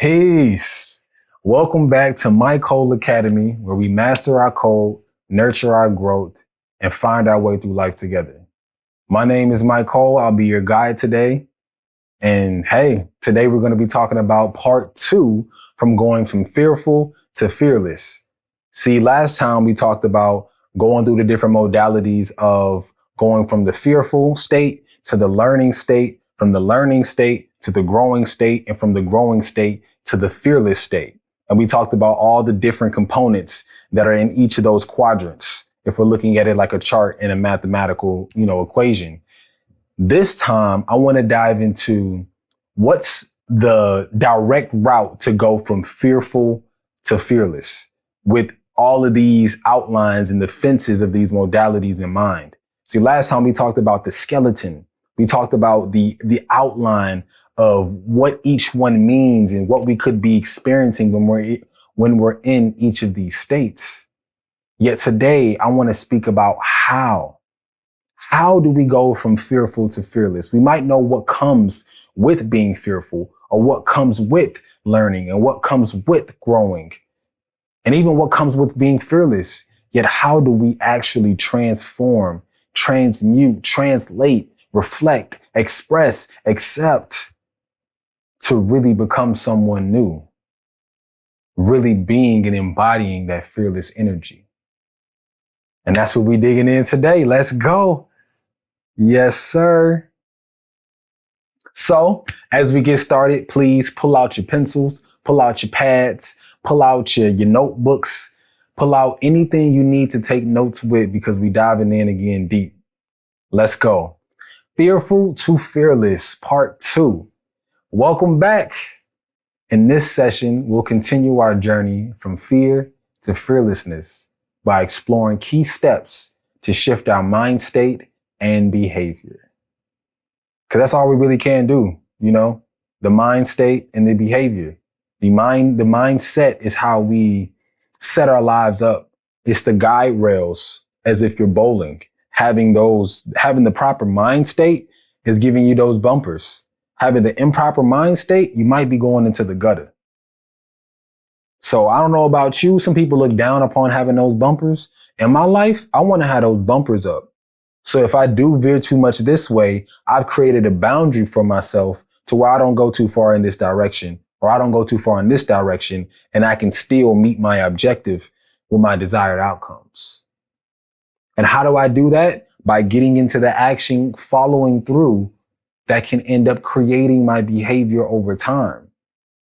Peace. Welcome back to MYCOL Academy, where we master our code, nurture our growth, and find our way through life together. My name is MYCOL. I'll be your guide today. And hey, today we're going to be talking about part 2 from going from fearful to fearless. See, last time we talked about going through the different modalities of going from the fearful state to the learning state, from the learning state to the growing state, and from the growing state to the fearless state. And we talked about all the different components that are in each of those quadrants, if we're looking at it like a chart in a mathematical, equation. This time, I want to dive into what's the direct route to go from fearful to fearless with all of these outlines and the fences of these modalities in mind. See, last time we talked about the skeleton. We talked about the outline of what each one means and what we could be experiencing when we're in each of these states. Yet today, I want to speak about how. How do we go from fearful to fearless? We might know what comes with being fearful, or what comes with learning, and what comes with growing, and even what comes with being fearless. Yet how do we actually transform, transmute, translate, reflect, express, accept to really become someone new, really being and embodying that fearless energy? And that's what we're digging in today. Let's go. Yes, sir. So as we get started, please pull out your pencils, pull out your pads, pull out your notebooks, pull out anything you need to take notes with, because we diving in again deep. Let's go. Fearful to fearless, part 2. Welcome back. In this session, we'll continue our journey from fear to fearlessness by exploring key steps to shift our mind state and behavior. Because that's all we really can do, the mind state and the behavior. The mindset is how we set our lives up. It's the guide rails, as if you're bowling. Having the proper mind state is giving you those bumpers. Having the improper mind state, you might be going into the gutter. So I don't know about you. Some people look down upon having those bumpers. In my life, I want to have those bumpers up. So if I do veer too much this way, I've created a boundary for myself to where I don't go too far in this direction, or I don't go too far in this direction, and I can still meet my objective with my desired outcomes. And how do I do that? By getting into the action, following through, that can end up creating my behavior over time.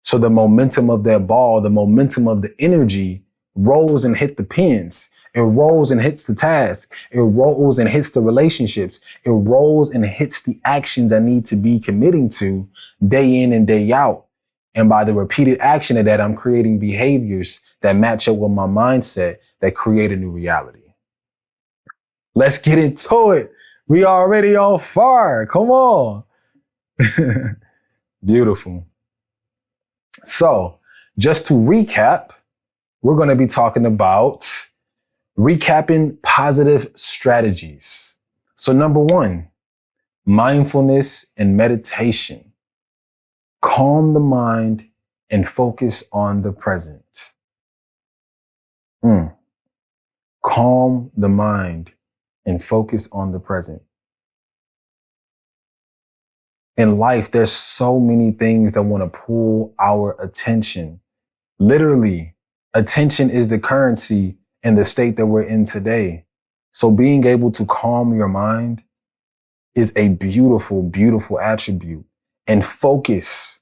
So the momentum of that ball, the momentum of the energy rolls and hit the pins. It rolls and hits the task. It rolls and hits the relationships. It rolls and hits the actions I need to be committing to day in and day out. And by the repeated action of that, I'm creating behaviors that match up with my mindset that create a new reality. Let's get into it. We already on fire. Come on. Beautiful. So just to recap, we're going to be talking about recapping positive strategies. So number 1, mindfulness and meditation. Calm the mind and focus on the present. Calm the mind and focus on the present. In life, there's so many things that want to pull our attention. Literally, attention is the currency in the state that we're in today. So being able to calm your mind is a beautiful, beautiful attribute. And focus.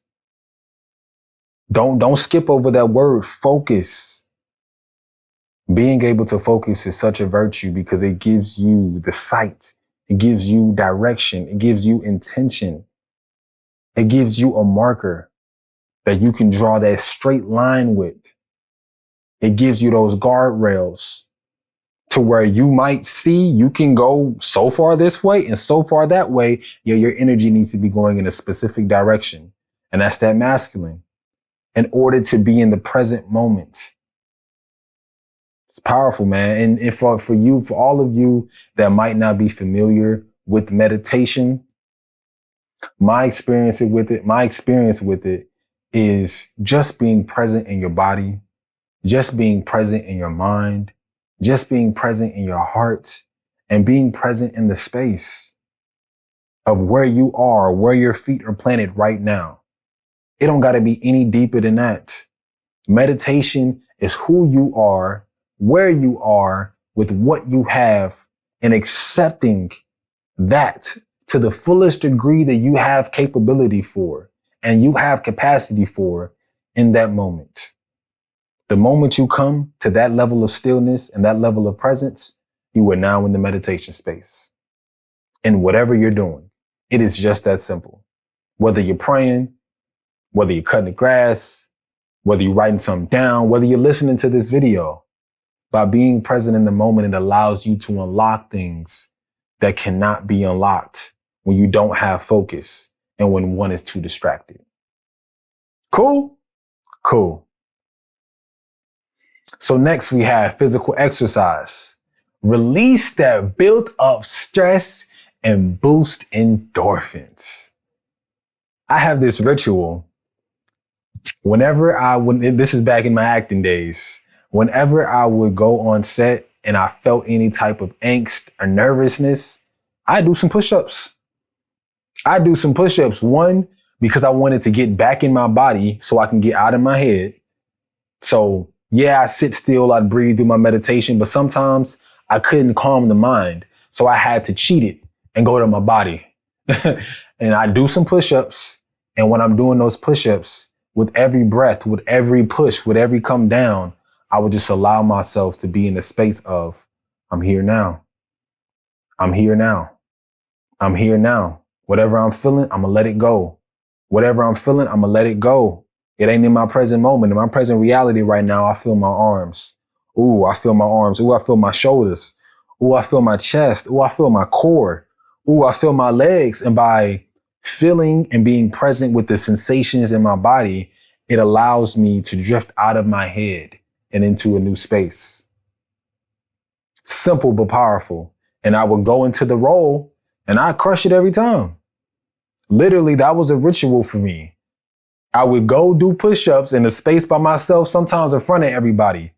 Don't skip over that word, focus. Being able to focus is such a virtue because it gives you the sight. It gives you direction. It gives you intention. It gives you a marker that you can draw that straight line with. It gives you those guardrails to where you might see you can go so far this way and so far that way. Your energy needs to be going in a specific direction. And that's that masculine, in order to be in the present moment. It's powerful, man. And for all of you that might not be familiar with meditation, my experience with it is just being present in your body, just being present in your mind, just being present in your heart, and being present in the space of where you are, where your feet are planted right now. It don't got to be any deeper than that. Meditation is who you are, where you are, with what you have, and accepting that to the fullest degree that you have capability for and you have capacity for in that moment. The moment you come to that level of stillness and that level of presence, you are now in the meditation space. In whatever you're doing, it is just that simple. Whether you're praying, whether you're cutting the grass, whether you're writing something down, whether you're listening to this video, by being present in the moment, it allows you to unlock things that cannot be unlocked when you don't have focus and when one is too distracted. Cool? Cool. So next we have physical exercise. Release that built up stress and boost endorphins. I have this ritual. This is back in my acting days, whenever I would go on set and I felt any type of angst or nervousness, I do some push-ups. One, because I wanted to get back in my body so I can get out of my head. So yeah, I sit still, I'd breathe, do my meditation, but sometimes I couldn't calm the mind. So I had to cheat it and go to my body. And I do some push-ups. And when I'm doing those push-ups, with every breath, with every push, with every come down, I would just allow myself to be in the space of, I'm here now. I'm here now. I'm here now. Whatever I'm feeling, I'm gonna let it go. Whatever I'm feeling, I'm gonna let it go. It ain't in my present moment. In my present reality right now, I feel my arms. Ooh, I feel my arms. Ooh, I feel my shoulders. Ooh, I feel my chest. Ooh, I feel my core. Ooh, I feel my legs. And by feeling and being present with the sensations in my body, it allows me to drift out of my head and into a new space. Simple but powerful. And I would go into the role and I crush it every time. Literally, that was a ritual for me. I would go do push-ups in a space by myself, sometimes in front of everybody,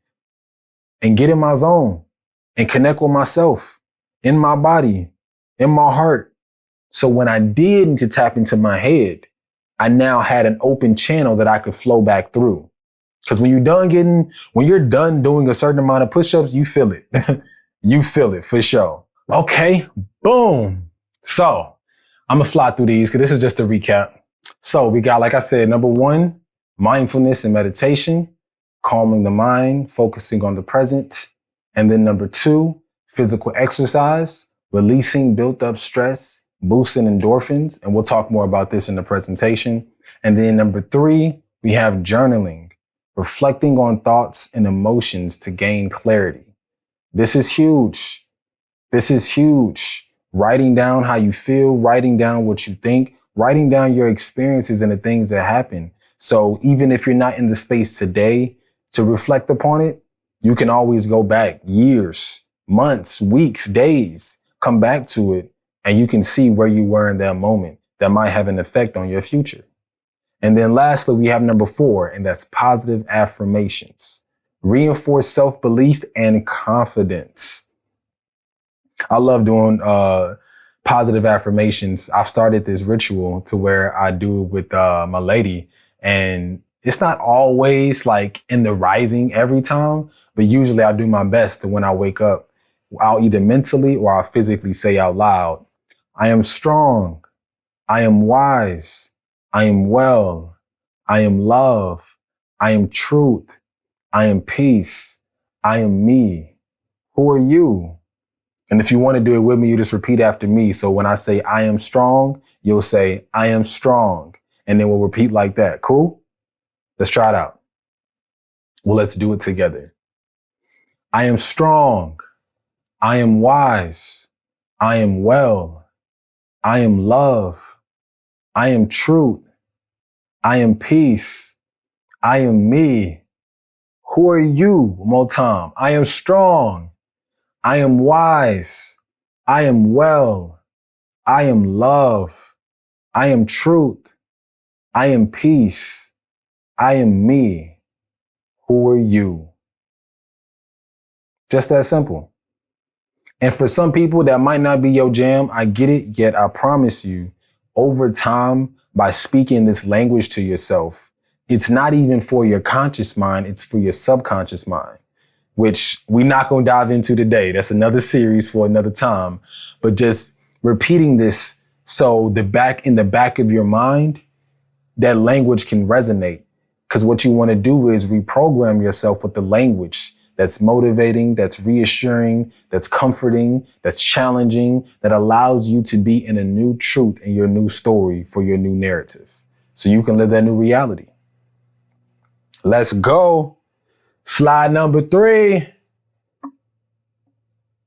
and get in my zone and connect with myself, in my body, in my heart. So when I did need to tap into my head, I now had an open channel that I could flow back through. Because when you're done doing a certain amount of push-ups, you feel it. You feel it for sure. Okay, boom. So I'm gonna fly through these because this is just a recap. So we got, like I said, number 1, mindfulness and meditation, calming the mind, focusing on the present. And then number 2, physical exercise, releasing built up stress, boosting endorphins. And we'll talk more about this in the presentation. And then number 3, we have journaling, reflecting on thoughts and emotions to gain clarity. This is huge. This is huge. Writing down how you feel, writing down what you think, writing down your experiences and the things that happen. So even if you're not in the space today to reflect upon it, you can always go back years, months, weeks, days, come back to it, and you can see where you were in that moment that might have an effect on your future. And then lastly, we have number 4, and that's positive affirmations. Reinforce self-belief and confidence. I love doing positive affirmations. I've started this ritual to where I do it with my lady, and it's not always like in the rising every time, but usually I do my best to when I wake up, I'll either mentally or I'll physically say out loud, I am strong. I am wise. I am well. I am love. I am truth. I am peace. I am me. Who are you? And if you want to do it with me, you just repeat after me. So when I say I am strong, you'll say I am strong. And then we'll repeat like that. Cool? Let's try it out. Well, let's do it together. I am strong. I am wise. I am well. I am love. I am truth. I am peace. I am me. Who are you? One more time. I am strong. I am wise. I am well. I am love. I am truth. I am peace. I am me. Who are you? Just that simple. And for some people, that might not be your jam. I get it. Yet I promise you, over time, by speaking this language to yourself, it's not even for your conscious mind. It's for your subconscious mind, which we're not going to dive into today. That's another series for another time. But just repeating this so in the back of your mind, that language can resonate. Because what you want to do is reprogram yourself with the language that's motivating, that's reassuring, that's comforting, that's challenging, that allows you to be in a new truth in your new story for your new narrative. So you can live that new reality. Let's go. Slide number 3.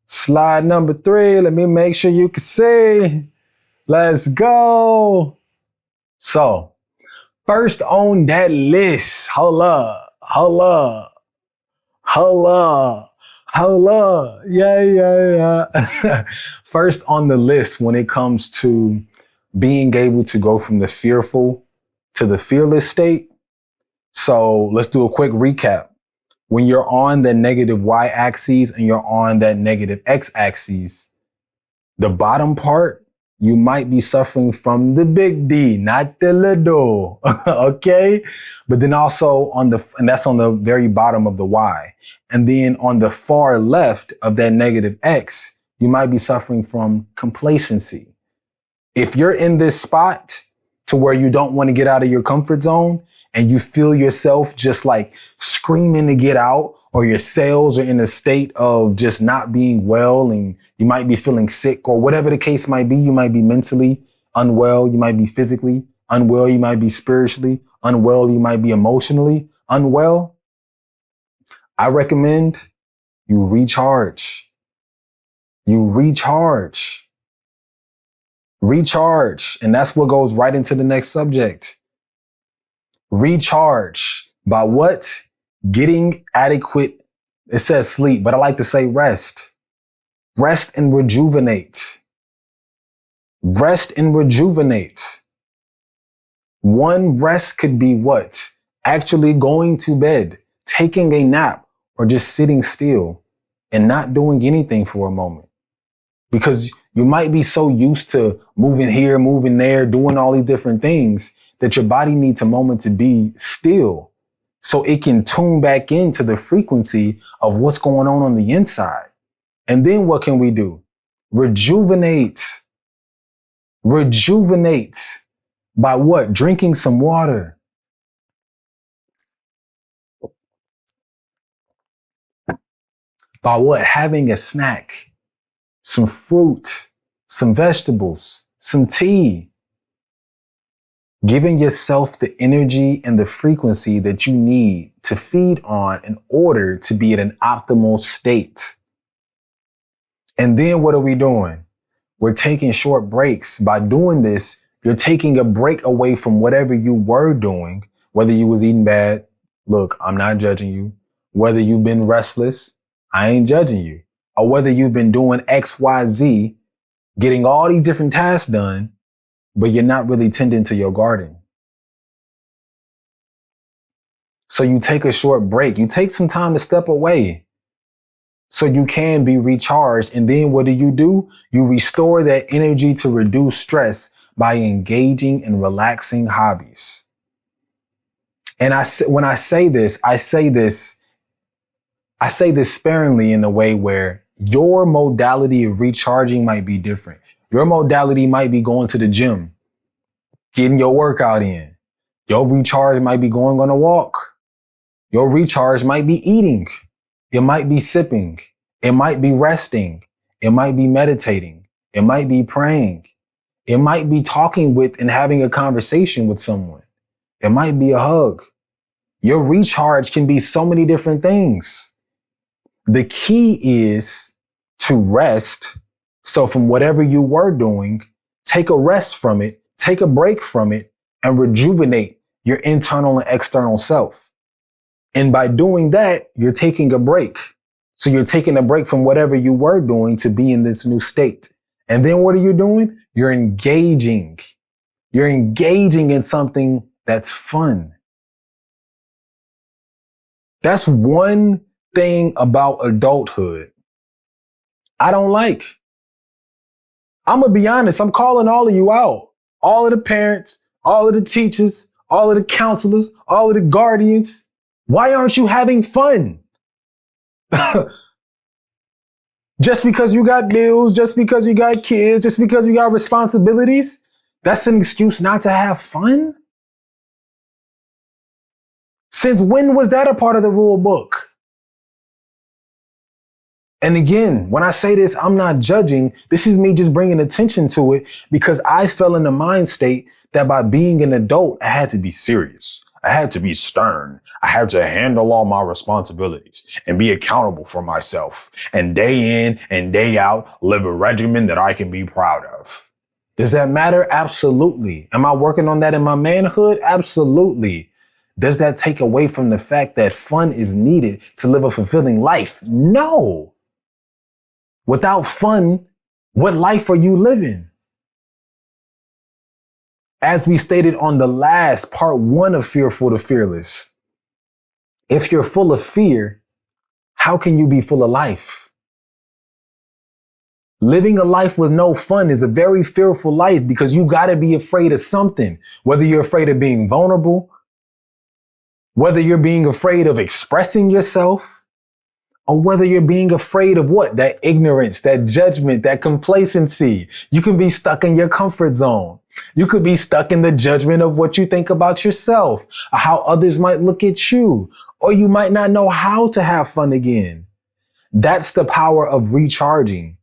Slide number 3. Let me make sure you can see. Let's go. So, first on that list, hold up. Yeah. First on the list when it comes to being able to go from the fearful to the fearless state. So let's do a quick recap. When you're on the negative y-axis and you're on that negative x-axis, the bottom part, you might be suffering from the big D, not the little, okay? But then also and that's on the very bottom of the Y. And then on the far left of that negative X, you might be suffering from complacency. If you're in this spot to where you don't want to get out of your comfort zone and you feel yourself just like screaming to get out, or your cells are in a state of just not being well and you might be feeling sick or whatever the case might be, you might be mentally unwell, you might be physically unwell, you might be spiritually unwell, you might be emotionally unwell. I recommend you recharge. Recharge. And that's what goes right into the next subject. Recharge by what? Getting adequate, it says sleep, but I like to say rest. Rest and rejuvenate. Rest and rejuvenate. One rest could be what? Actually going to bed, taking a nap, or just sitting still and not doing anything for a moment. Because you might be so used to moving here, moving there, doing all these different things that your body needs a moment to be still so it can tune back into the frequency of what's going on the inside. And then what can we do? Rejuvenate. Rejuvenate. By what? Drinking some water. By what? Having a snack, some fruit, some vegetables, some tea. Giving yourself the energy and the frequency that you need to feed on in order to be at an optimal state. And then what are we doing? We're taking short breaks. By doing this, you're taking a break away from whatever you were doing, whether you was eating bad. Look, I'm not judging you. Whether you've been restless, I ain't judging you. Or whether you've been doing X, Y, Z, getting all these different tasks done, but you're not really tending to your garden. So you take a short break. You take some time to step away so you can be recharged. And then what do? You restore that energy to reduce stress by engaging in relaxing hobbies. And when I say this sparingly in a way where your modality of recharging might be different. Your modality might be going to the gym, getting your workout in. Your recharge might be going on a walk. Your recharge might be eating. It might be sipping. It might be resting. It might be meditating. It might be praying. It might be talking with and having a conversation with someone. It might be a hug. Your recharge can be so many different things. The key is to rest. So from whatever you were doing, take a rest from it, take a break from it, and rejuvenate your internal and external self. And by doing that, you're taking a break. So you're taking a break from whatever you were doing to be in this new state. And then what are you doing? You're engaging. You're engaging in something that's fun. That's one thing about adulthood I don't like. I'm going to be honest. I'm calling all of you out. All of the parents, all of the teachers, all of the counselors, all of the guardians. Why aren't you having fun? Just because you got bills, just because you got kids, just because you got responsibilities, that's an excuse not to have fun? Since when was that a part of the rule book? And again, when I say this, I'm not judging. This is me just bringing attention to it because I fell in the mind state that by being an adult, I had to be serious. I had to be stern. I had to handle all my responsibilities and be accountable for myself and day in and day out, live a regimen that I can be proud of. Does that matter? Absolutely. Am I working on that in my manhood? Absolutely. Does that take away from the fact that fun is needed to live a fulfilling life? No. Without fun, what life are you living? As we stated on the last part 1 of Fearful to Fearless, if you're full of fear, how can you be full of life? Living a life with no fun is a very fearful life because you got to be afraid of something, whether you're afraid of being vulnerable, whether you're being afraid of expressing yourself, or whether you're being afraid of what? That ignorance, that judgment, that complacency. You can be stuck in your comfort zone. You could be stuck in the judgment of what you think about yourself, or how others might look at you, or you might not know how to have fun again. That's the power of recharging.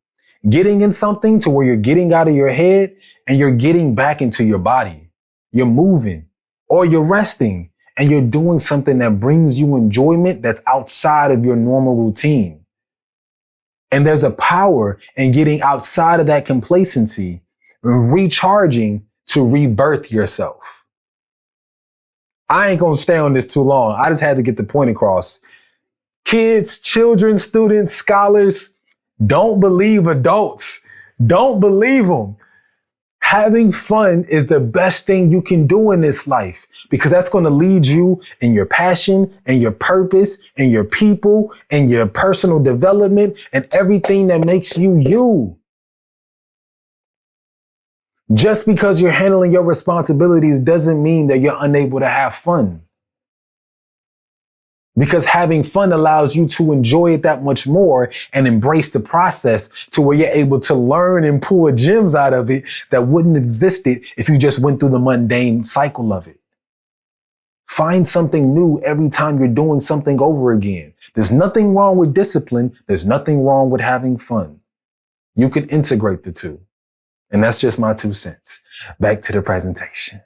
Getting in something to where you're getting out of your head and you're getting back into your body. You're moving or you're resting and you're doing something that brings you enjoyment that's outside of your normal routine. And there's a power in getting outside of that complacency and recharging to rebirth yourself. I ain't gonna stay on this too long. I just had to get the point across. Kids, children, students, scholars, don't believe adults. Don't believe them. Having fun is the best thing you can do in this life because that's going to lead you in your passion and your purpose and your people and your personal development and everything that makes you you. Just because you're handling your responsibilities doesn't mean that you're unable to have fun. Because having fun allows you to enjoy it that much more and embrace the process to where you're able to learn and pull gems out of it that wouldn't have existed if you just went through the mundane cycle of it. Find something new every time you're doing something over again. There's nothing wrong with discipline. There's nothing wrong with having fun. You can integrate the two. And that's just my 2 cents. Back to the presentation.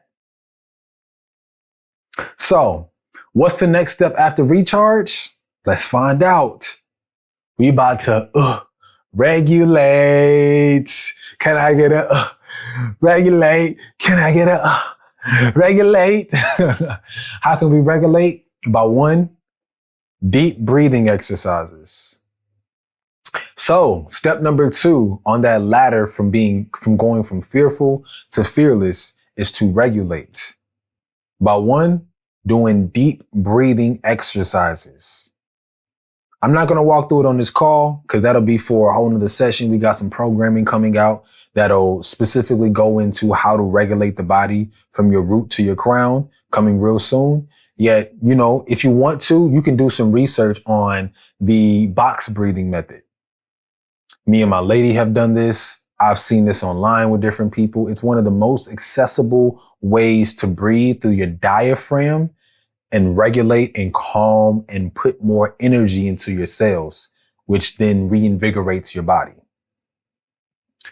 So, what's the next step after recharge? Let's find out. We about to regulate. Can I get a regulate? Can I get a regulate? How can we regulate? By 1, deep breathing exercises. So, step number 2 on that ladder from going from fearful to fearless is to regulate. By 1, doing deep breathing exercises. I'm not going to walk through it on this call because that'll be for a whole nother session. We got some programming coming out that'll specifically go into how to regulate the body from your root to your crown coming real soon. Yet, if you want to, you can do some research on the box breathing method. Me and my lady have done this. I've seen this online with different people. It's one of the most accessible ways to breathe through your diaphragm and regulate and calm and put more energy into your cells, which then reinvigorates your body.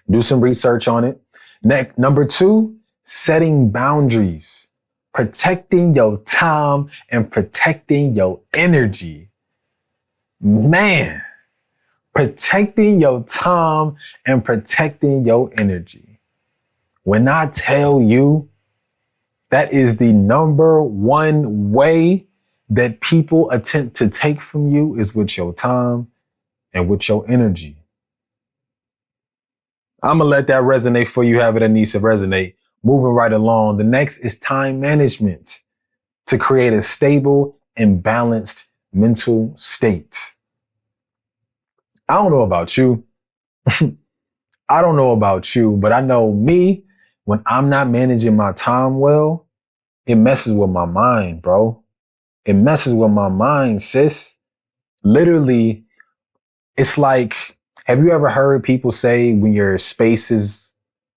Do some research on it. Next, number 2, setting boundaries, protecting your time and protecting your energy. Man, protecting your time and protecting your energy. When I tell you, that is the number 1 way that people attempt to take from you is with your time and with your energy. I'm going to let that resonate for you, however that needs to resonate. Moving right along. The next is time management to create a stable and balanced mental state. I don't know about you. I don't know about you, but I know me, when I'm not managing my time well, it messes with my mind, bro. It messes with my mind, sis. Literally, it's like, have you ever heard people say when your space is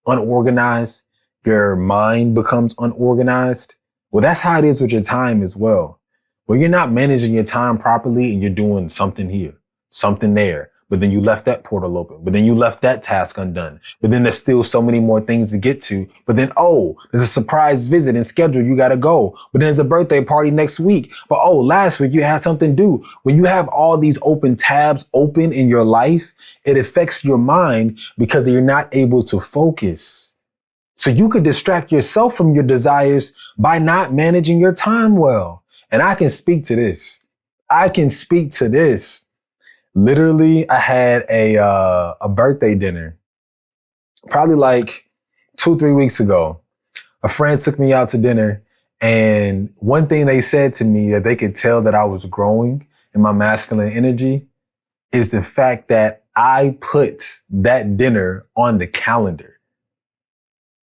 unorganized, your mind becomes unorganized? Well, that's how it is with your time as well. When you're not managing your time properly and you're doing something here, something there, but then you left that portal open, but then you left that task undone, but then there's still so many more things to get to, but then, oh, there's a surprise visit and schedule, you gotta go, but then there's a birthday party next week, but oh, last week you had something due. When you have all these open tabs open in your life, it affects your mind because you're not able to focus. So you could distract yourself from your desires by not managing your time well. And I can speak to this. I can speak to this. Literally, I had a birthday dinner probably like 2-3 weeks ago. A friend took me out to dinner, and one thing they said to me that they could tell that I was growing in my masculine energy is the fact that I put that dinner on the calendar.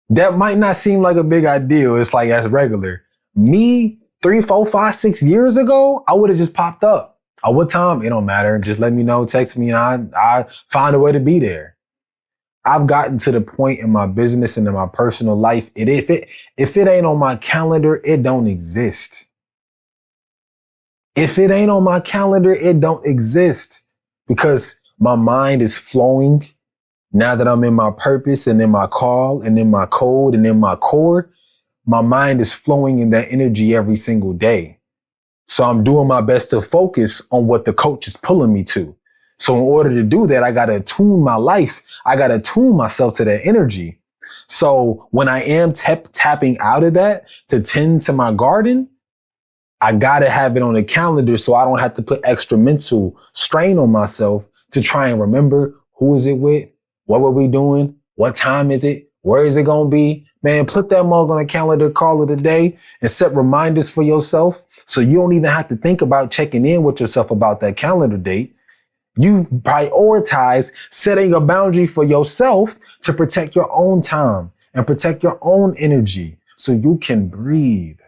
That might not seem like a big idea. It's like as regular. Me, 3, 4, 5, 6 years ago, I would have just popped up. At what time? It don't matter. Just let me know, text me, and I find a way to be there. I've gotten to the point in my business and in my personal life, if it ain't on my calendar, it don't exist. If it ain't on my calendar, it don't exist because my mind is flowing. Now that I'm in my purpose and in my call and in my code and in my core, my mind is flowing in that energy every single day. So I'm doing my best to focus on what the coach is pulling me to. So in order to do that, I got to attune my life. I got to attune myself to that energy. So when I am tapping out of that to tend to my garden, I got to have it on the calendar so I don't have to put extra mental strain on myself to try and remember who is it with, what were we doing, what time is it, where is it going to be. Man, put that mug on a calendar, call it a day, and set reminders for yourself so you don't even have to think about checking in with yourself about that calendar date. You've prioritized setting a boundary for yourself to protect your own time and protect your own energy so you can breathe.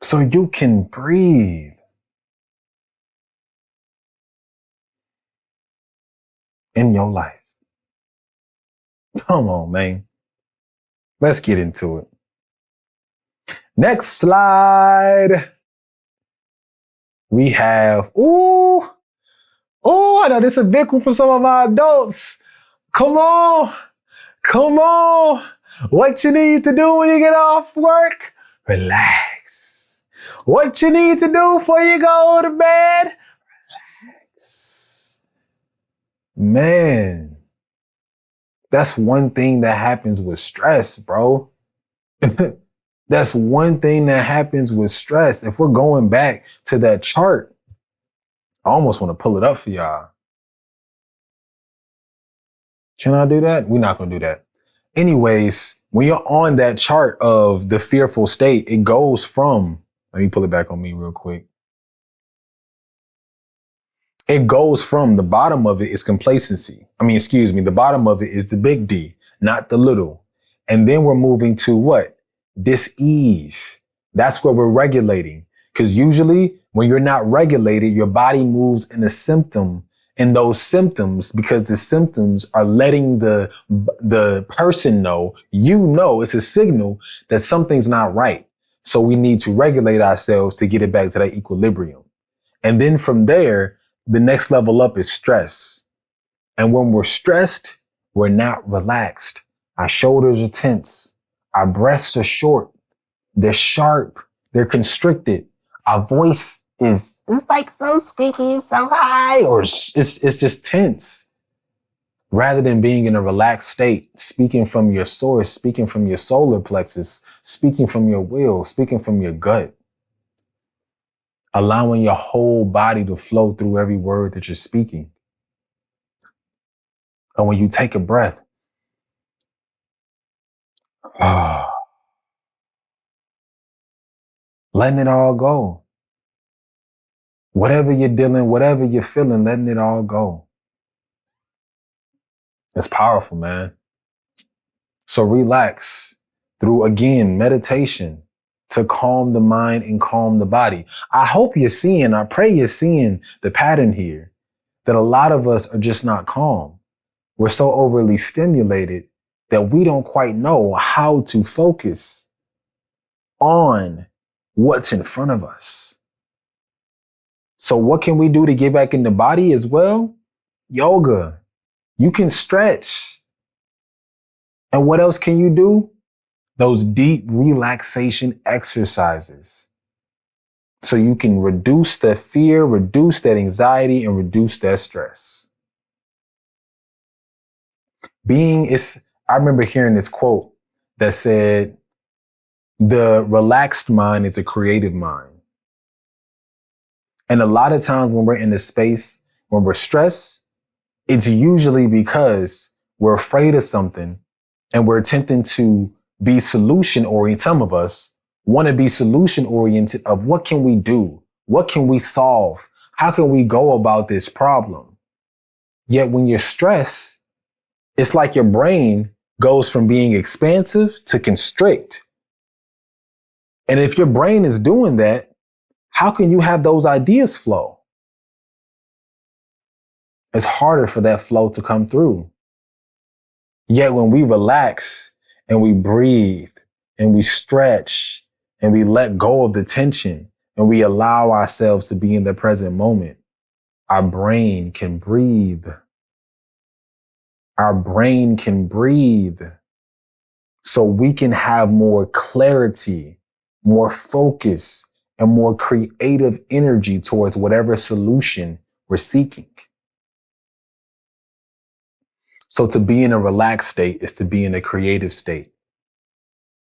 So you can breathe in your life. Come on, man. Let's get into it. Next slide. We have, I know this is a big one for some of our adults. Come on. What you need to do when you get off work? Relax. What you need to do before you go to bed? Relax. Man, that's one thing that happens with stress, bro. That's one thing that happens with stress. If we're going back to that chart, I almost want to pull it up for y'all. Can I do that? We're not going to do that. Anyways, when you're on that chart of the fearful state, it goes from, let me pull it back on me real quick. It goes from the bottom of it is complacency. The bottom of it is the big D, not the little. And then we're moving to what? Dis-ease. That's where we're regulating. Because usually when you're not regulated, your body moves in a symptom. And those symptoms, because the symptoms are letting the person know, it's a signal that something's not right. So we need to regulate ourselves to get it back to that equilibrium. And then from there, the next level up is stress. And when we're stressed, we're not relaxed. Our shoulders are tense. Our breaths are short. They're sharp. They're constricted. Our voice it's like so squeaky, so high, or it's just tense. Rather than being in a relaxed state, speaking from your source, speaking from your solar plexus, speaking from your will, speaking from your gut. Allowing your whole body to flow through every word that you're speaking. And when you take a breath, letting it all go. Whatever you're dealing, whatever you're feeling, letting it all go. It's powerful, man. So relax through, again, meditation to calm the mind and calm the body. I pray you're seeing the pattern here that a lot of us are just not calm. We're so overly stimulated that we don't quite know how to focus on what's in front of us. So what can we do to get back in the body as well? Yoga. You can stretch. And what else can you do? Those deep relaxation exercises. So you can reduce that fear, reduce that anxiety, and reduce that stress. I remember hearing this quote that said, the relaxed mind is a creative mind. And a lot of times when we're in this space, when we're stressed, it's usually because we're afraid of something and we're attempting to be solution oriented. Some of us want to be solution oriented of what can we do? What can we solve? How can we go about this problem? Yet when you're stressed, it's like your brain goes from being expansive to constrict. And if your brain is doing that, how can you have those ideas flow? It's harder for that flow to come through. Yet when we relax and we breathe and we stretch and we let go of the tension and we allow ourselves to be in the present moment, our brain can breathe. Our brain can breathe. So we can have more clarity, more focus, and more creative energy towards whatever solution we're seeking. So to be in a relaxed state is to be in a creative state.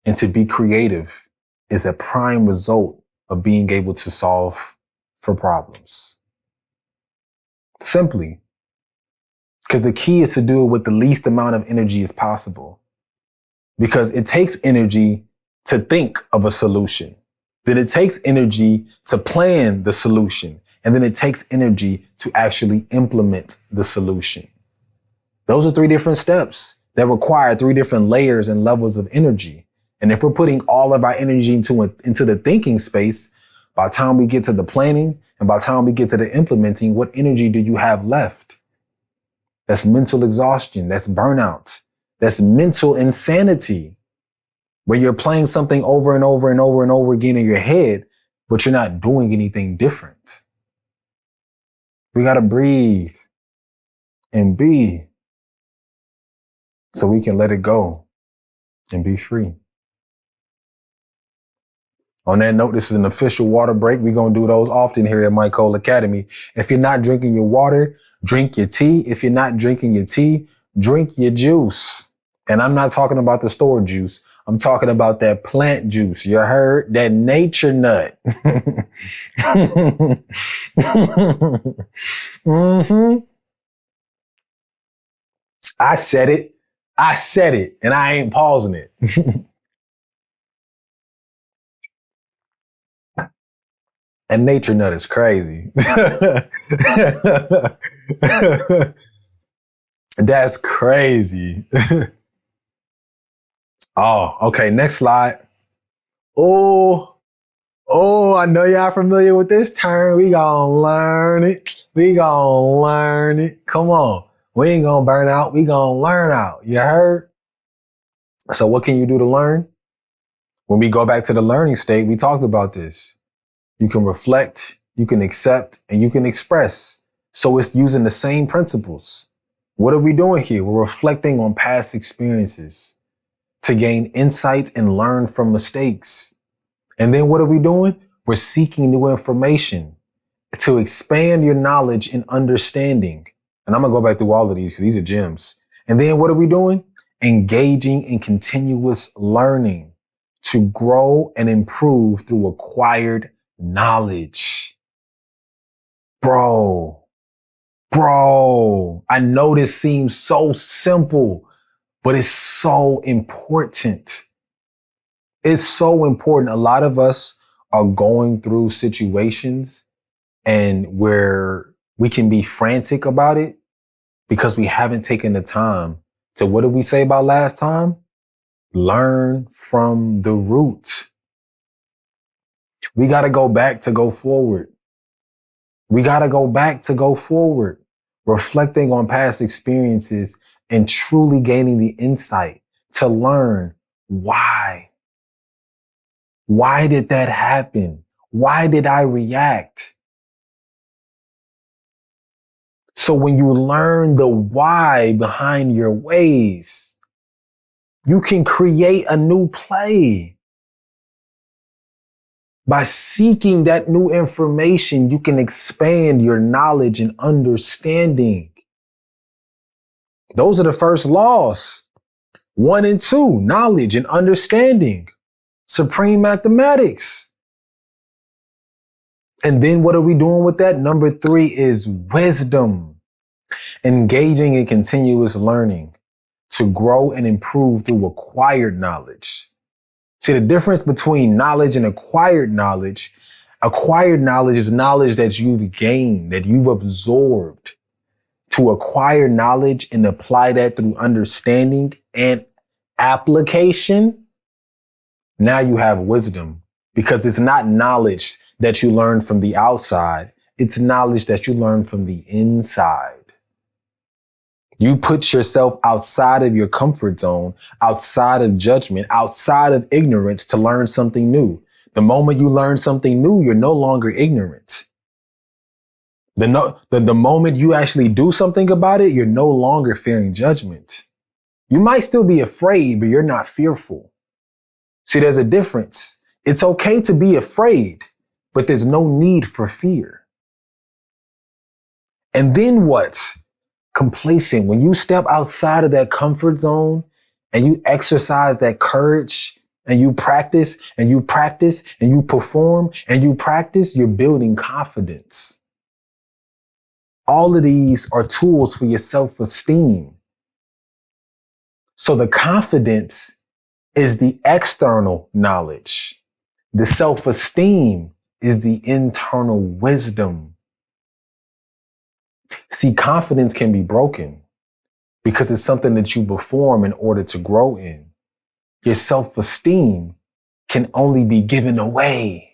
And to be creative is a prime result of being able to solve for problems. Simply. Because the key is to do it with the least amount of energy as possible. Because it takes energy to think of a solution. Then it takes energy to plan the solution. And then it takes energy to actually implement the solution. Those are 3 different steps that require 3 different layers and levels of energy. And if we're putting all of our energy into the thinking space, by the time we get to the planning and by the time we get to the implementing, what energy do you have left? That's mental exhaustion. That's burnout. That's mental insanity, where you're playing something over and over and over and over again in your head, but you're not doing anything different. We got to breathe and be so we can let it go and be free. On that note, this is an official water break. We're going to do those often here at MYCOL Academy. If you're not drinking your water, drink your tea. If you're not drinking your tea, drink your juice. And I'm not talking about the store juice. I'm talking about that plant juice. You heard? That nature nut. Mm-hmm. I said it. And I ain't pausing it. And nature nut is crazy. That's crazy. Oh, okay. Next slide. Oh, I know y'all familiar with this term. We gonna learn it. Come on. We ain't gonna burn out. We gonna learn out. You heard? So what can you do to learn? When we go back to the learning state, we talked about this. You can reflect, you can accept, and you can express. So it's using the same principles. What are we doing here? We're reflecting on past experiences to gain insights and learn from mistakes. And then what are we doing? We're seeking new information to expand your knowledge and understanding. And I'm going to go back through all of these because these are gems. And then what are we doing? Engaging in continuous learning to grow and improve through acquired knowledge. Bro, I know this seems so simple, but it's so important. It's so important. A lot of us are going through situations and where we can be frantic about it because we haven't taken the time to, what did we say about last time? Learn from the root. We got to go back to go forward. We got to go back to go forward, reflecting on past experiences and truly gaining the insight to learn why. Why did that happen? Why did I react? So when you learn the why behind your ways, you can create a new play. By seeking that new information, you can expand your knowledge and understanding. Those are the first laws. 1 and 2, knowledge and understanding. Supreme mathematics. And then what are we doing with that? Number 3 is wisdom. Engaging in continuous learning to grow and improve through acquired knowledge. See the difference between knowledge and acquired knowledge is knowledge that you've gained, that you've absorbed. To acquire knowledge and apply that through understanding and application, now you have wisdom, because it's not knowledge that you learn from the outside. It's knowledge that you learn from the inside. You put yourself outside of your comfort zone, outside of judgment, outside of ignorance to learn something new. The moment you learn something new, you're no longer ignorant. The moment you actually do something about it, you're no longer fearing judgment. You might still be afraid, but you're not fearful. See, there's a difference. It's okay to be afraid, but there's no need for fear. And then what? Complacent. When you step outside of that comfort zone and you exercise that courage and you practice and you practice and you perform and you practice, you're building confidence. All of these are tools for your self-esteem. So the confidence is the external knowledge. The self-esteem is the internal wisdom. See, confidence can be broken because it's something that you perform in order to grow in. Your self-esteem can only be given away.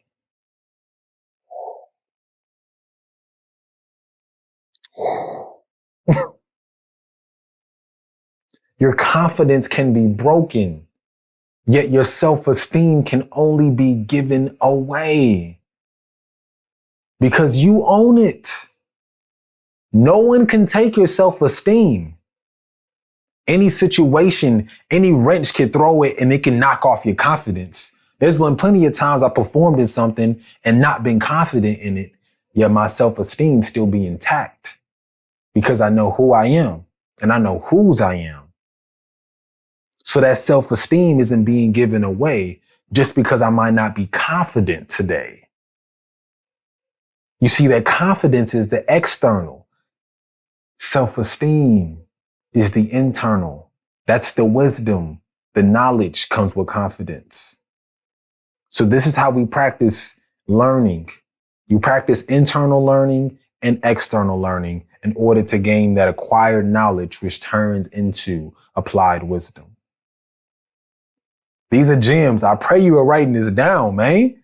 Your confidence can be broken, yet your self-esteem can only be given away because you own it. No one can take your self-esteem. Any situation, any wrench can throw it and it can knock off your confidence. There's been plenty of times I performed in something and not been confident in it, yet my self-esteem still be intact because I know who I am and I know whose I am. So that self-esteem isn't being given away just because I might not be confident today. You see, that confidence is the external. Self-esteem is the internal. That's the wisdom. The knowledge comes with confidence. So this is how we practice learning. You practice internal learning and external learning in order to gain that acquired knowledge, which turns into applied wisdom. These are gems. I pray you are writing this down, man.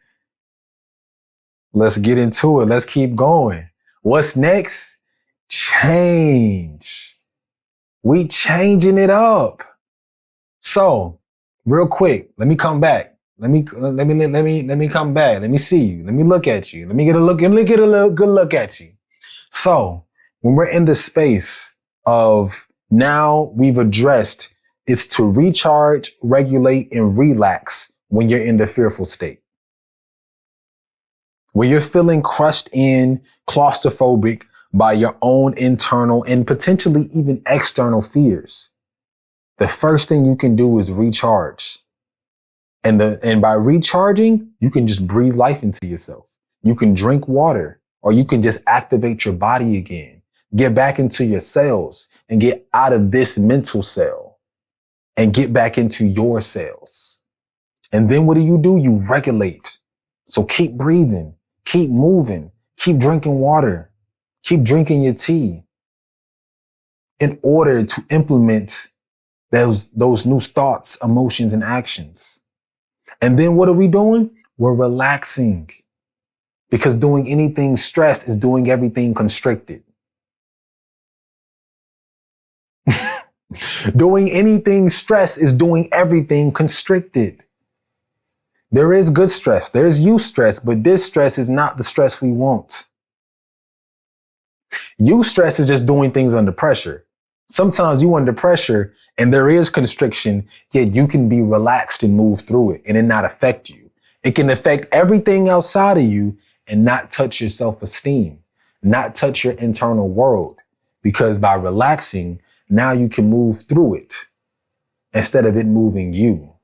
Let's get into it. Let's keep going. What's next? Change. We changing it up. So, real quick, let me come back. Let me come back. Let me see you. Let me look at you. Let me get a look. Let me get a good look at you. So, when we're in the space of now we've addressed, it's to recharge, regulate, and relax when you're in the fearful state. When you're feeling crushed in, claustrophobic by your own internal and potentially even external fears, the first thing you can do is recharge. And by recharging, you can just breathe life into yourself. You can drink water, or you can just activate your body again. Get back into your cells and get out of this mental cell and get back into your cells. And then what do? You regulate. So keep breathing, keep moving, keep drinking water, keep drinking your tea in order to implement those new thoughts, emotions, and actions. And then what are we doing? We're relaxing, because doing anything stressed is doing everything constricted. Doing anything stressed is doing everything constricted. There is good stress. There's youth stress, but this stress is not the stress we want. Youth stress is just doing things under pressure. Sometimes you under pressure and there is constriction, yet you can be relaxed and move through it and it not affect you. It can affect everything outside of you and not touch your self-esteem, not touch your internal world. Because by relaxing, now you can move through it instead of it moving you.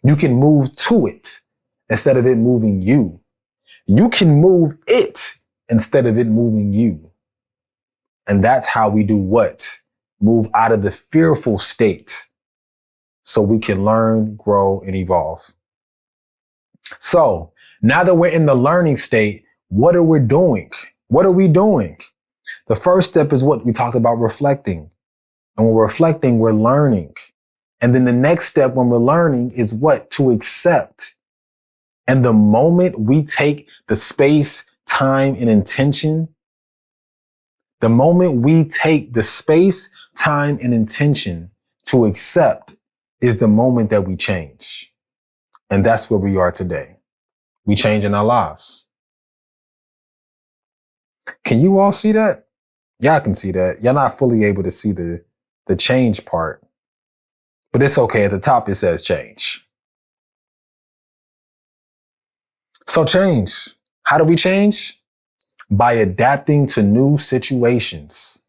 You can move to it instead of it moving you. You can move it instead of it moving you. And that's how we do what? Move out of the fearful state so we can learn, grow, and evolve. So now that we're in the learning state, what are we doing? What are we doing? The first step is what we talked about, reflecting. And when we're reflecting, we're learning. And then the next step when we're learning is what? To accept. And the moment we take the space, time, and intention, the moment we take the space, time, and intention to accept is the moment that we change. And that's where we are today. We changing our lives. Can you all see that? Y'all can see that. Y'all not fully able to see the change part. But it's okay. At the top, it says change. So change. How do we change? By adapting to new situations,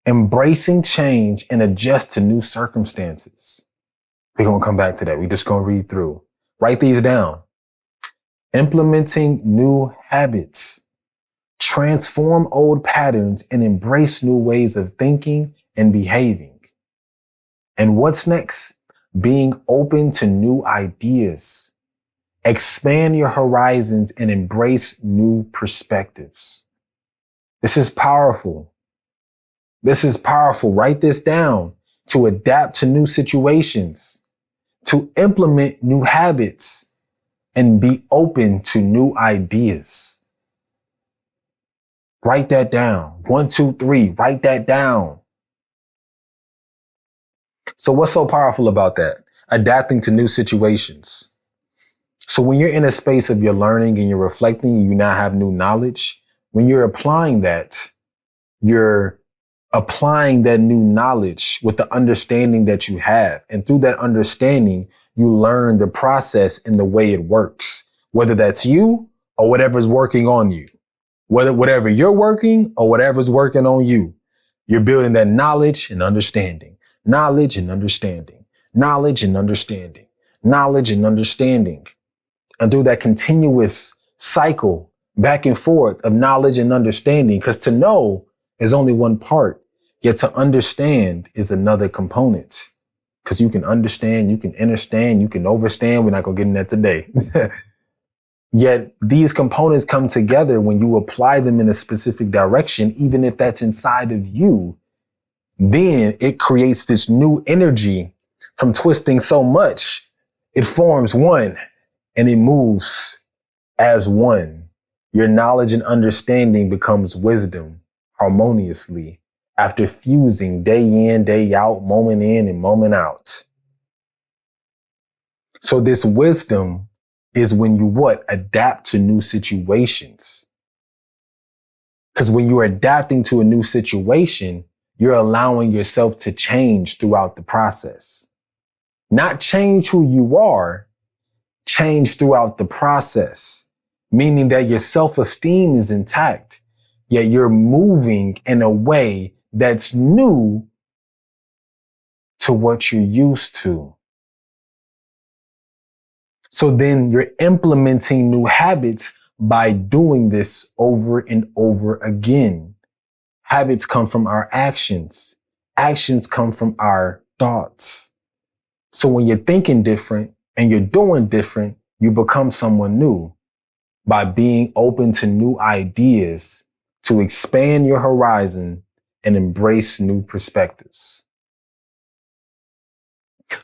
embracing change, and adjust to new circumstances. We're going to come back to that. We're just going to read through. Write these down. Implementing new habits. Transform old patterns and embrace new ways of thinking and behaving. And what's next? Being open to new ideas. Expand your horizons and embrace new perspectives. This is powerful. This is powerful. Write this down. To adapt to new situations, to implement new habits, and be open to new ideas. Write that down. 1, 2, 3. Write that down. So what's so powerful about that? Adapting to new situations. So when you're in a space of you're learning and you're reflecting, and you now have new knowledge, when you're applying that, you're applying that new knowledge with the understanding that you have. And through that understanding, you learn the process and the way it works, whether that's you or whatever's working on you, whatever you're working or whatever's working on you. You're building that knowledge and understanding, knowledge and understanding, knowledge and understanding, knowledge and understanding. And through that continuous cycle back and forth of knowledge and understanding, because to know is only one part, yet to understand is another component. Because you can understand, you can understand, you can overstand. We're not going to get in that today. Yet these components come together when you apply them in a specific direction, even if that's inside of you, then it creates this new energy from twisting so much. It forms one and it moves as one. Your knowledge and understanding becomes wisdom harmoniously after fusing day in, day out, moment in and moment out. So this wisdom is when you what? Adapt to new situations. Because when you're adapting to a new situation, you're allowing yourself to change throughout the process. Not change who you are, change throughout the process, meaning that your self-esteem is intact, yet you're moving in a way that's new to what you're used to. So then you're implementing new habits by doing this over and over again. Habits come from our actions. Actions come from our thoughts. So when you're thinking different and you're doing different, you become someone new by being open to new ideas, to expand your horizon and embrace new perspectives.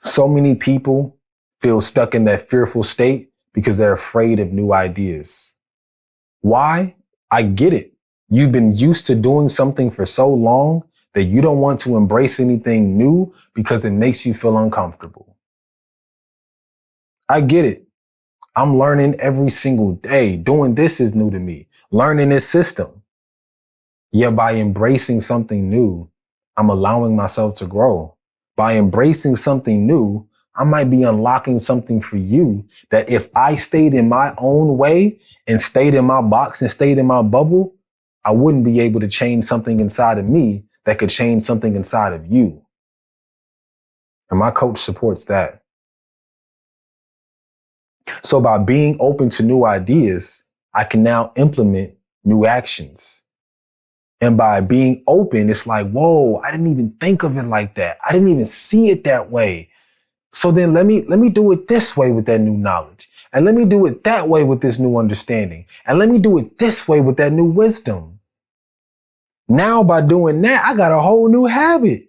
So many people feel stuck in that fearful state because they're afraid of new ideas. Why? I get it. You've been used to doing something for so long that you don't want to embrace anything new because it makes you feel uncomfortable. I get it. I'm learning every single day. Doing this is new to me. Learning this system. Yet by embracing something new, I'm allowing myself to grow. By embracing something new, I might be unlocking something for you that if I stayed in my own way and stayed in my box and stayed in my bubble, I wouldn't be able to change something inside of me that could change something inside of you. And my coach supports that. So by being open to new ideas, I can now implement new actions. And by being open, it's like, whoa, I didn't even think of it like that. I didn't even see it that way. So then let me do it this way with that new knowledge. And let me do it that way with this new understanding. And let me do it this way with that new wisdom. Now by doing that, I got a whole new habit.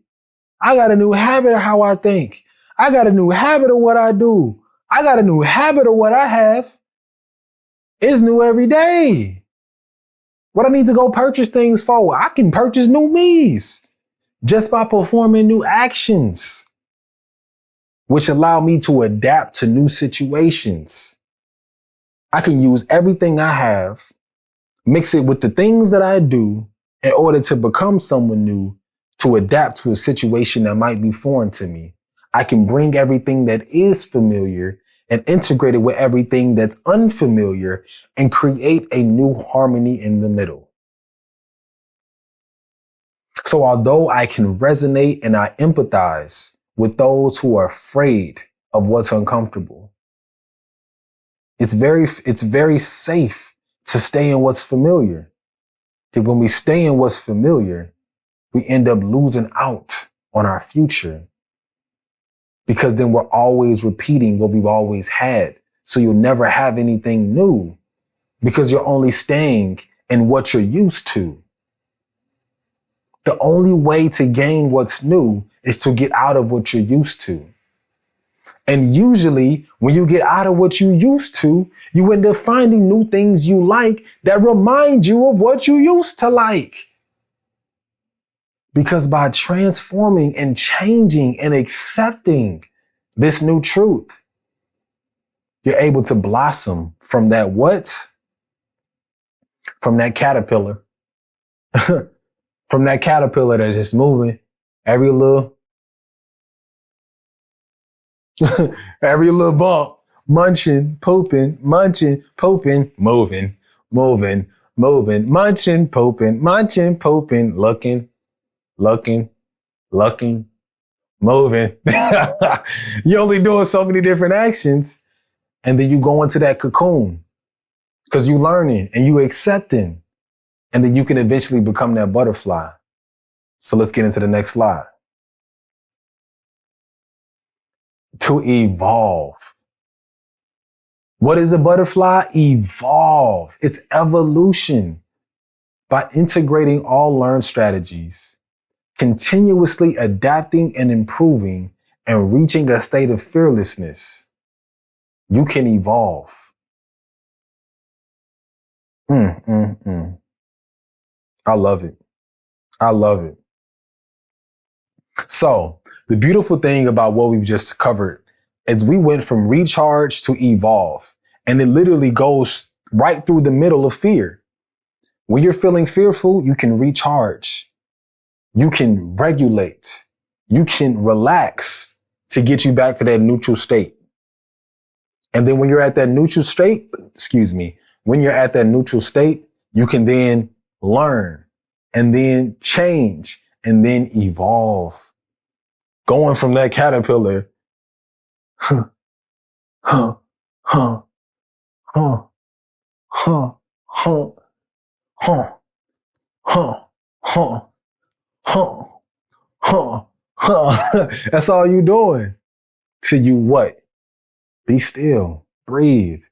I got a new habit of how I think. I got a new habit of what I do. I got a new habit of what I have. It's new every day. What I need to go purchase things for, I can purchase new me's just by performing new actions, which allow me to adapt to new situations. I can use everything I have, mix it with the things that I do in order to become someone new, to adapt to a situation that might be foreign to me. I can bring everything that is familiar and integrate it with everything that's unfamiliar and create a new harmony in the middle. So although I can resonate and I empathize with those who are afraid of what's uncomfortable, it's very safe to stay in what's familiar. Because when we stay in what's familiar, we end up losing out on our future. Because then we're always repeating what we've always had. So you'll never have anything new because you're only staying in what you're used to. The only way to gain what's new is to get out of what you're used to. And usually when you get out of what you used to, you end up finding new things you like that remind you of what you used to like. Because by transforming and changing and accepting this new truth, you're able to blossom from that what? From that caterpillar. From that caterpillar that's just moving every little bump, munching, pooping, moving, munching, pooping, looking, moving. You're only doing so many different actions. And then you go into that cocoon because you learning and you accepting. And then you can eventually become that butterfly. So let's get into the next slide. To evolve. What is a butterfly? Evolve. It's evolution. By integrating all learned strategies, continuously adapting and improving, and reaching a state of fearlessness, you can evolve. I love it. I love it. So the beautiful thing about what we've just covered is we went from recharge to evolve, and it literally goes right through the middle of fear. When you're feeling fearful, you can recharge. You can regulate. You can relax to get you back to that neutral state. And then when you're at that neutral state, when you're at that neutral state, you can then learn and then change and then evolve. Going from that caterpillar, huh, huh, huh, huh, huh, huh, huh, huh, huh, huh, huh, huh. That's all you doing. To you what? Be still. breathe,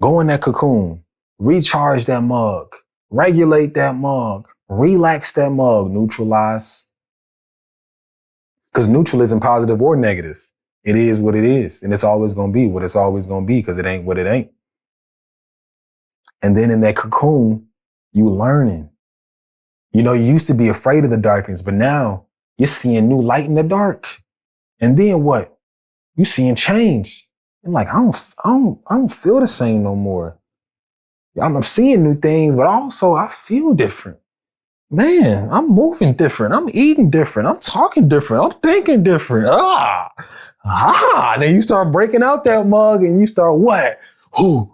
go in that cocoon, recharge that mug, regulate that mug, relax that mug, neutralize. Because neutral isn't positive or negative. It is what it is. And it's always going to be what it's always going to be because it ain't what it ain't. And then in that cocoon, you learning. You know, you used to be afraid of the darkness, but now you're seeing new light in the dark. And then what? You seeing change. And like, I don't feel the same no more. I'm seeing new things, but also I feel different. Man, I'm moving different. I'm eating different. I'm talking different. I'm thinking different. Then you start breaking out that mug and you start what? Who?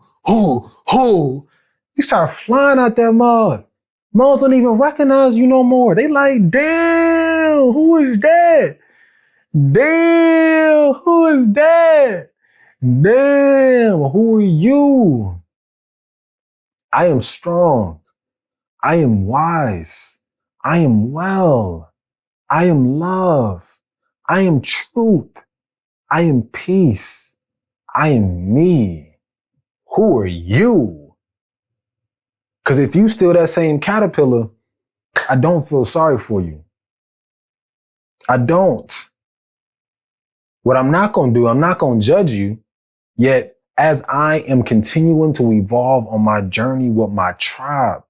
You start flying out that mug. Mugs don't even recognize you no more. They like, damn, who is that? Damn, who is that? Damn, who are you? I am strong. I am wise. I am well. I am love. I am truth. I am peace. I am me. Who are you? Because if you still that same caterpillar, I don't feel sorry for you. I don't. What I'm not going to do, I'm not going to judge you. Yet, as I am continuing to evolve on my journey with my tribe,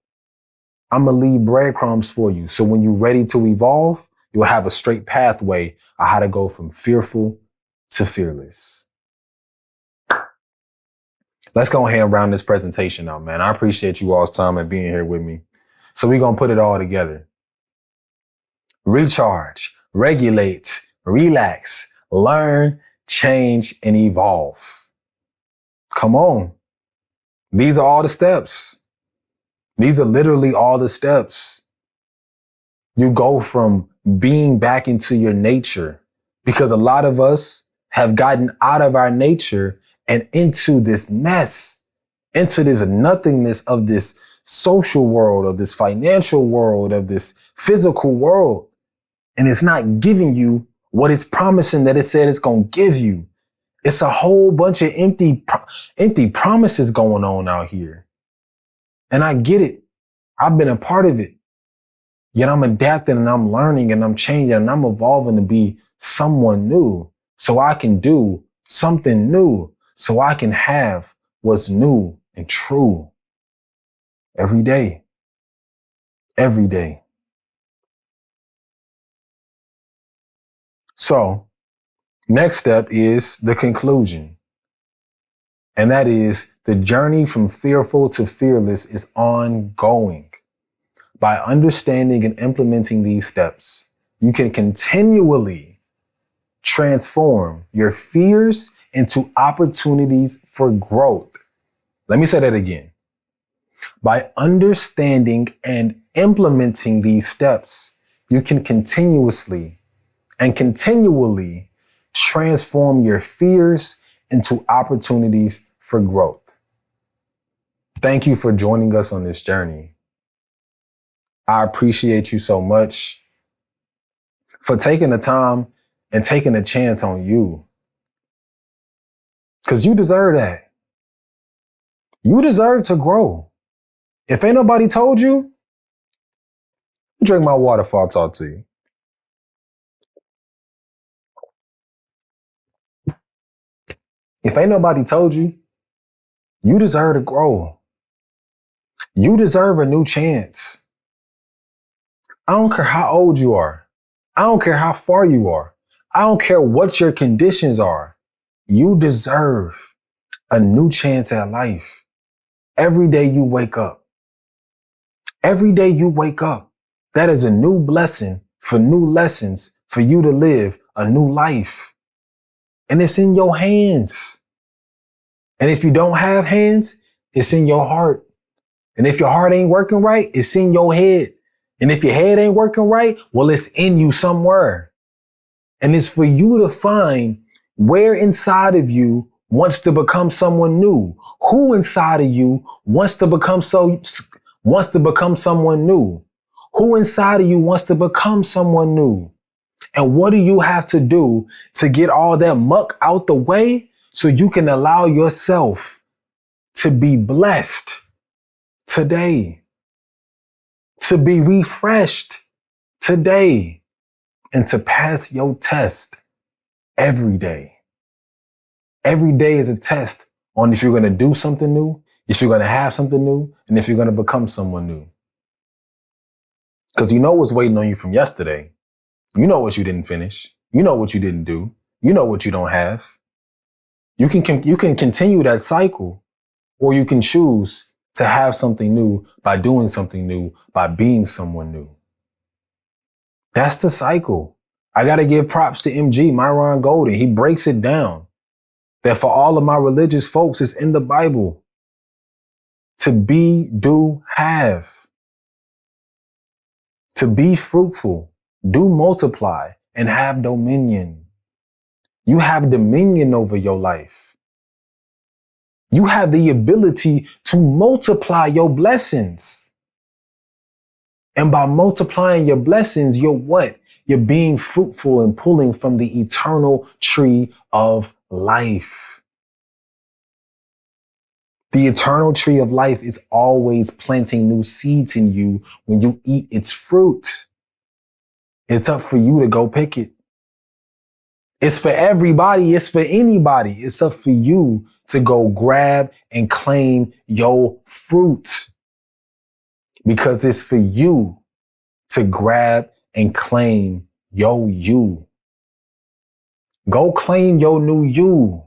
I'm going to leave breadcrumbs for you. So when you're ready to evolve, you'll have a straight pathway on how to go from fearful to fearless. Let's go ahead and round this presentation out, man. I appreciate you all's time and being here with me. So we're going to put it all together. Recharge, regulate, relax, learn, change, and evolve. Come on. These are all the steps. These are literally all the steps. You go from being back into your nature, because a lot of us have gotten out of our nature and into this mess, into this nothingness of this social world, of this financial world, of this physical world. And it's not giving you what it's promising that it said it's going to give you. It's a whole bunch of empty promises going on out here. And I get it. I've been a part of it. Yet I'm adapting and I'm learning and I'm changing and I'm evolving to be someone new so I can do something new, so I can have what's new and true every day. Every day. So next step is the conclusion. And that is the journey from fearful to fearless is ongoing. By understanding and implementing these steps, you can continually transform your fears into opportunities for growth. Let me say that again. By understanding and implementing these steps, you can continually transform your fears into opportunities for growth. Thank you for joining us on this journey. I appreciate you so much for taking the time and taking a chance on you. Because you deserve that. You deserve to grow. If ain't nobody told you, drink my water before I talk to you. If ain't nobody told you, you deserve to grow. You deserve a new chance. I don't care how old you are. I don't care how far you are. I don't care what your conditions are. You deserve a new chance at life. Every day you wake up. Every day you wake up. That is a new blessing for new lessons for you to live a new life. And it's in your hands. And if you don't have hands, it's in your heart. And if your heart ain't working right, it's in your head. And if your head ain't working right, well, it's in you somewhere. And it's for you to find where inside of you wants to become someone new. Who inside of you wants to become someone new? Who inside of you wants to become someone new? And what do you have to do to get all that muck out the way so you can allow yourself to be blessed today, to be refreshed today, and to pass your test every day. Every day is a test on if you're going to do something new, if you're going to have something new, and if you're going to become someone new. Because you know what's waiting on you from yesterday. You know what you didn't finish. You know what you didn't do. You know what you don't have. You can continue that cycle, or you can choose to have something new by doing something new, by being someone new. That's the cycle. I got to give props to MG, Myron Golden. He breaks it down that for all of my religious folks, it's in the Bible. To be, do, have. To be fruitful, do multiply, and have dominion. You have dominion over your life. You have the ability to multiply your blessings. And by multiplying your blessings, you're what? You're being fruitful and pulling from the eternal tree of life. The eternal tree of life is always planting new seeds in you when you eat its fruit. It's up for you to go pick it. It's for everybody. It's for anybody. It's up for you to go grab and claim your fruit, because it's for you to grab and claim your you. Go claim your new you.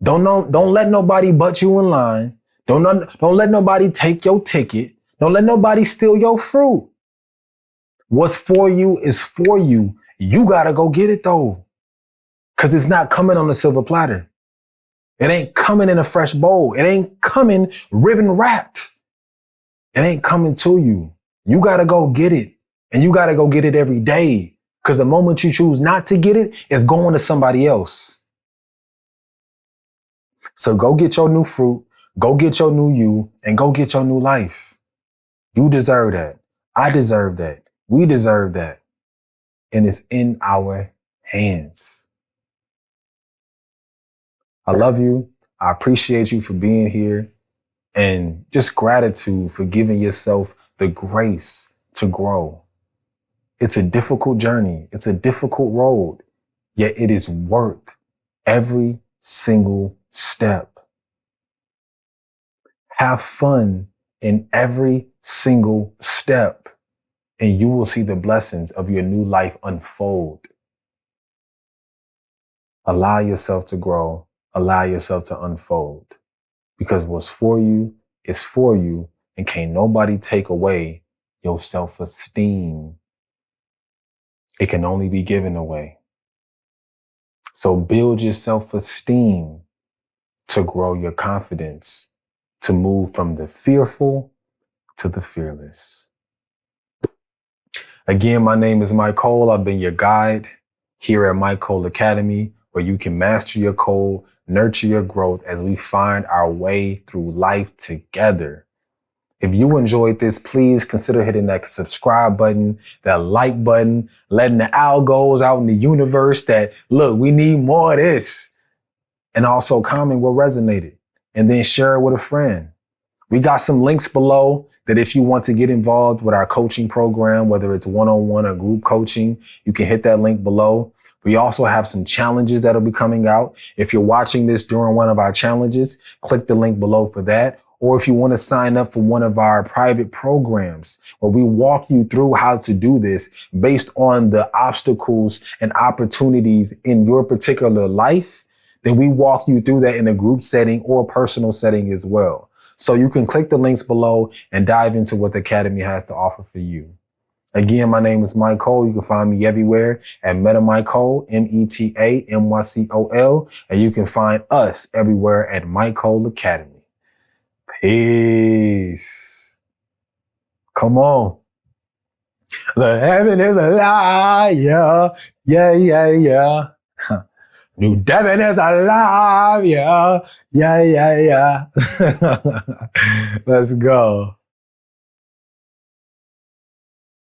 Don't let nobody butt you in line. Don't let nobody take your ticket. Don't let nobody steal your fruit. What's for you is for you. You gotta go get it though. Cause it's not coming on a silver platter. It ain't coming in a fresh bowl. It ain't coming ribbon wrapped. It ain't coming to you. You gotta go get it. And you gotta go get it every day. Cause the moment you choose not to get it, it's going to somebody else. So go get your new fruit, go get your new you, and go get your new life. You deserve that. I deserve that. We deserve that. And it's in our hands. I love you. I appreciate you for being here, and just gratitude for giving yourself the grace to grow. It's a difficult journey. It's a difficult road, yet it is worth every single step. Have fun in every single step, and you will see the blessings of your new life unfold. Allow yourself to grow. Allow yourself to unfold, because what's for you is for you, and can't nobody take away your self-esteem. It can only be given away. So build your self-esteem to grow your confidence, to move from the fearful to the fearless. Again, my name is MYCOL. I've been your guide here at MYCOL Academy, where you can master your code, nurture your growth as we find our way through life together. If you enjoyed this, please consider hitting that subscribe button, that like button, letting the algos out in the universe that, look, we need more of this. And also comment what resonated, and then share it with a friend. We got some links below that if you want to get involved with our coaching program, whether it's one-on-one or group coaching, you can hit that link below. We also have some challenges that'll be coming out. If you're watching this during one of our challenges, click the link below for that. Or if you want to sign up for one of our private programs where we walk you through how to do this based on the obstacles and opportunities in your particular life, then we walk you through that in a group setting or a personal setting as well. So you can click the links below and dive into what the Academy has to offer for you. Again, my name is MYCOL. You can find me everywhere at MetaMyCol, METAMYCOL, and you can find us everywhere at MYCOL Academy. Peace. Come on. The heaven is a liar. Yeah, yeah, yeah. New Devin is alive. Yeah, yeah, yeah, yeah. Let's go.